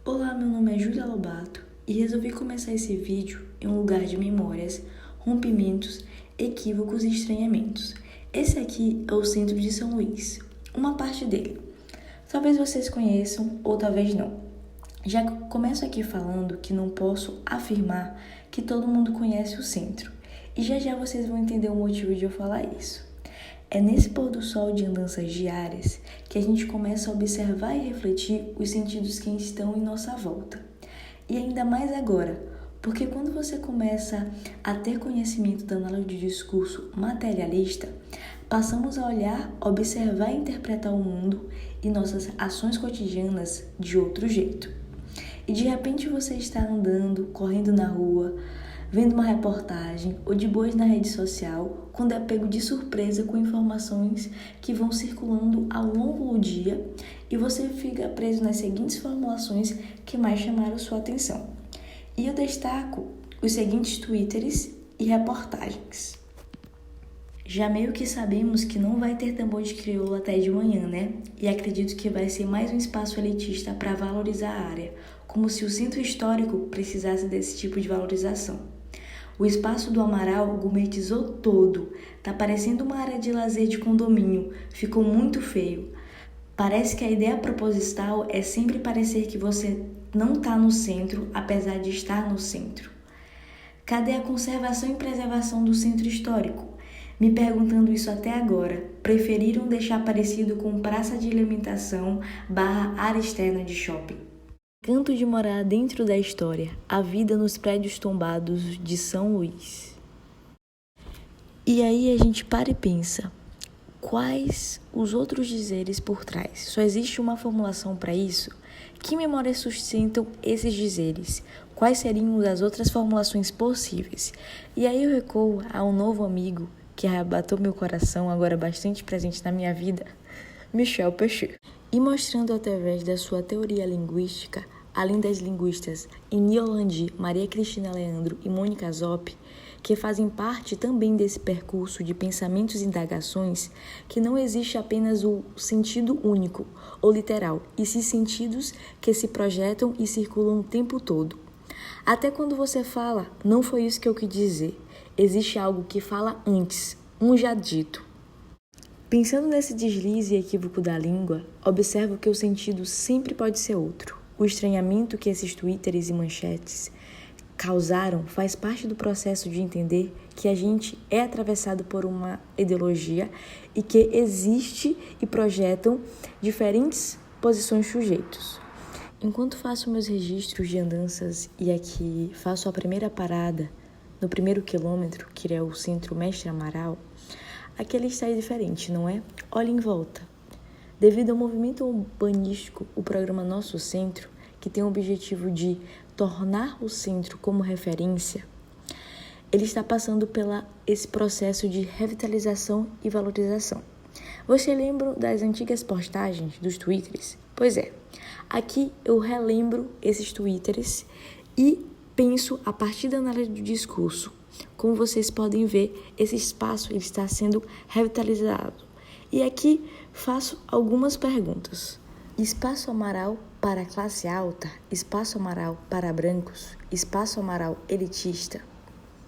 Olá, meu nome é Júlia Lobato e resolvi começar esse vídeo em um lugar de memórias, rompimentos, equívocos e estranhamentos. Esse aqui é o centro de São Luís, uma parte dele. Talvez vocês conheçam ou talvez não. Já começo aqui falando que não posso afirmar que todo mundo conhece o centro, e já vocês vão entender o motivo de eu falar isso. É nesse pôr do sol de andanças diárias que a gente começa a observar e refletir os sentidos que estão em nossa volta. E ainda mais agora, porque quando você começa a ter conhecimento da análise de discurso materialista, passamos a olhar, observar e interpretar o mundo e nossas ações cotidianas de outro jeito. E de repente você está andando, correndo na rua, vendo uma reportagem ou de boas na rede social, quando é pego de surpresa com informações que vão circulando ao longo do dia e você fica preso nas seguintes formulações que mais chamaram sua atenção. E eu destaco os seguintes twitters e reportagens. Já meio que sabemos que não vai ter tambor de crioulo até de manhã, né? E acredito que vai ser mais um espaço elitista para valorizar a área, como se o centro histórico precisasse desse tipo de valorização. O espaço do Amaral gourmetizou todo, tá parecendo uma área de lazer de condomínio, ficou muito feio. Parece que a ideia proposital é sempre parecer que você não tá no centro, apesar de estar no centro. Cadê a conservação e preservação do centro histórico? Me perguntando isso até agora, preferiram deixar parecido com praça de alimentação / área externa de shopping. Canto de morar dentro da história, a vida nos prédios tombados de São Luís. E aí a gente para e pensa, quais os outros dizeres por trás? Só existe uma formulação para isso? Que memórias sustentam esses dizeres? Quais seriam as outras formulações possíveis? E aí eu recuo a um novo amigo que arrebatou meu coração, agora bastante presente na minha vida, Michel Pechet. E mostrando através da sua teoria linguística, além das linguistas Eni Holandi, Maria Cristina Leandro e Mônica Zoppi, que fazem parte também desse percurso de pensamentos e indagações, que não existe apenas o sentido único ou literal, e sim sentidos que se projetam e circulam o tempo todo. Até quando você fala, não foi isso que eu quis dizer, existe algo que fala antes, um já dito. Pensando nesse deslize e equívoco da língua, observo que o sentido sempre pode ser outro. O estranhamento que esses twitters e manchetes causaram faz parte do processo de entender que a gente é atravessado por uma ideologia e que existe e projetam diferentes posições sujeitos. Enquanto faço meus registros de andanças e aqui faço a primeira parada no primeiro quilômetro, que é o Centro Mestre Amaral, aquele está diferente, não é? Olhe em volta. Devido ao movimento urbanístico, o programa Nosso Centro, que tem o objetivo de tornar o centro como referência, ele está passando por esse processo de revitalização e valorização. Você lembra das antigas postagens dos twitters? Pois é, aqui eu relembro esses twitters e penso a partir da análise do discurso. Como vocês podem ver, esse espaço ele está sendo revitalizado. E aqui faço algumas perguntas. Espaço Amaral para a classe alta? Espaço Amaral para brancos? Espaço Amaral elitista?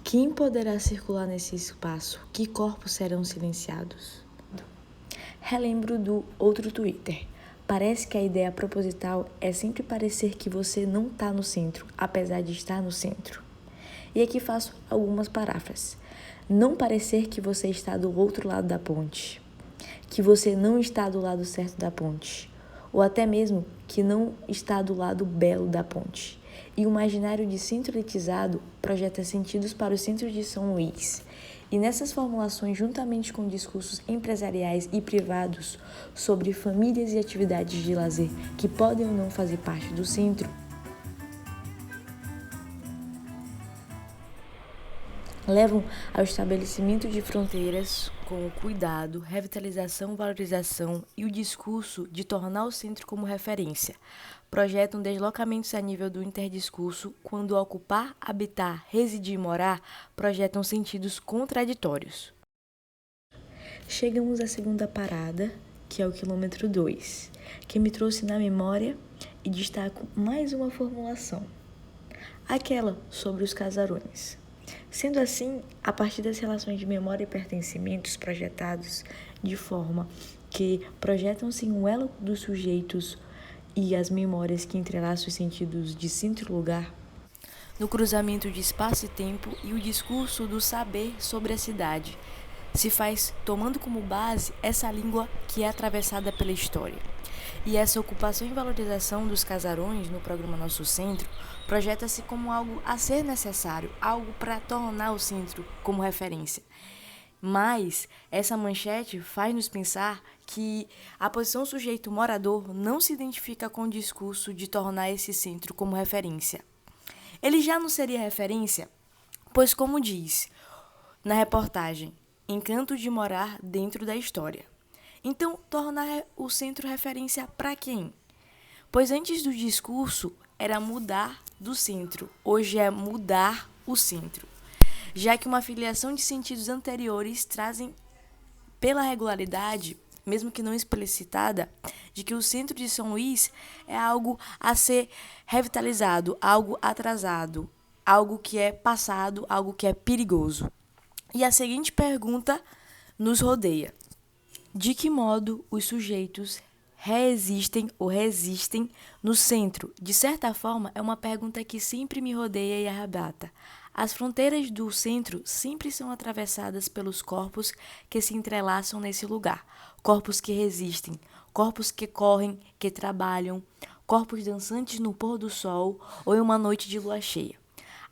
Quem poderá circular nesse espaço? Que corpos serão silenciados? Relembro do outro Twitter. Parece que a ideia proposital é sempre parecer que você não está no centro, apesar de estar no centro. E aqui faço algumas paráfrases. Não parecer que você está do outro lado da ponte, que você não está do lado certo da ponte, ou até mesmo que não está do lado belo da ponte. E o imaginário de centro elitizado projeta sentidos para o centro de São Luís. E nessas formulações, juntamente com discursos empresariais e privados sobre famílias e atividades de lazer que podem ou não fazer parte do centro, levam ao estabelecimento de fronteiras com o cuidado, revitalização, valorização e o discurso de tornar o centro como referência. Projetam deslocamentos a nível do interdiscurso quando ocupar, habitar, residir e morar projetam sentidos contraditórios. Chegamos à segunda parada, que é o quilômetro 2, que me trouxe na memória e destaco mais uma formulação, aquela sobre os casarões. Sendo assim, a partir das relações de memória e pertencimentos projetados de forma que projetam-se um elo dos sujeitos e as memórias que entrelaçam os sentidos de centro-lugar, no cruzamento de espaço e tempo e o discurso do saber sobre a cidade, se faz tomando como base essa língua que é atravessada pela história. E essa ocupação e valorização dos casarões no programa Nosso Centro projeta-se como algo a ser necessário, algo para tornar o centro como referência. Mas essa manchete faz-nos pensar que a posição sujeito-morador não se identifica com o discurso de tornar esse centro como referência. Ele já não seria referência, pois, como diz na reportagem, encanto de morar dentro da história. Então, tornar o centro referência para quem? Pois antes do discurso era mudar do centro, hoje é mudar o centro, já que uma filiação de sentidos anteriores trazem pela regularidade, mesmo que não explicitada, de que o centro de São Luís é algo a ser revitalizado, algo atrasado, algo que é passado, algo que é perigoso. E a seguinte pergunta nos rodeia: de que modo os sujeitos reexistem ou resistem no centro? De certa forma, é uma pergunta que sempre me rodeia e arrebata. As fronteiras do centro sempre são atravessadas pelos corpos que se entrelaçam nesse lugar. Corpos que resistem, corpos que correm, que trabalham, corpos dançantes no pôr do sol ou em uma noite de lua cheia.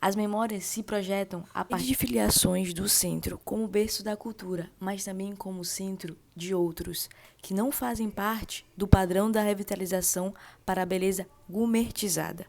As memórias se projetam a partir de filiações do centro como berço da cultura, mas também como centro de outros, que não fazem parte do padrão da revitalização para a beleza gourmetizada.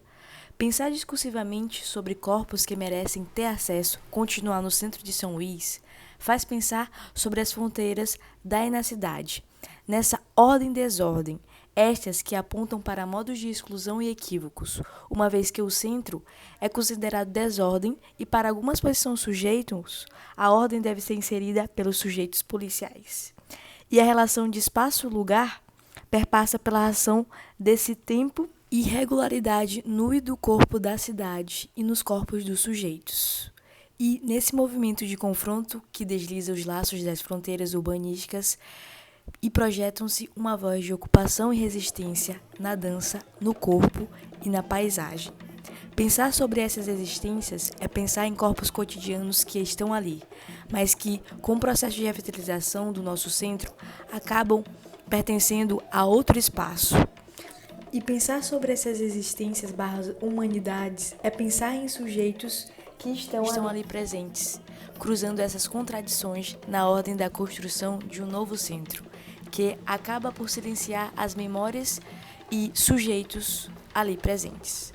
Pensar discursivamente sobre corpos que merecem ter acesso, continuar no centro de São Luís, faz pensar sobre as fronteiras da inacidade, nessa ordem-desordem, estas que apontam para modos de exclusão e equívocos, uma vez que o centro é considerado desordem e para algumas posições sujeitos, a ordem deve ser inserida pelos sujeitos policiais. E a relação de espaço-lugar perpassa pela ação desse tempo e regularidade no e do corpo da cidade e nos corpos dos sujeitos. E nesse movimento de confronto que desliza os laços das fronteiras urbanísticas, e projetam-se uma voz de ocupação e resistência na dança, no corpo e na paisagem. Pensar sobre essas existências é pensar em corpos cotidianos que estão ali, mas que, com o processo de revitalização do nosso centro, acabam pertencendo a outro espaço. E pensar sobre essas existências / humanidades é pensar em sujeitos que estão ali presentes, cruzando essas contradições na ordem da construção de um novo centro, que acaba por silenciar as memórias e sujeitos ali presentes.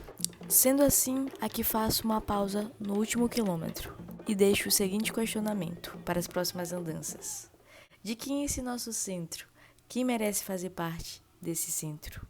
Sendo assim, aqui faço uma pausa no último quilômetro e deixo o seguinte questionamento para as próximas andanças. De quem é esse nosso centro? Quem merece fazer parte desse centro?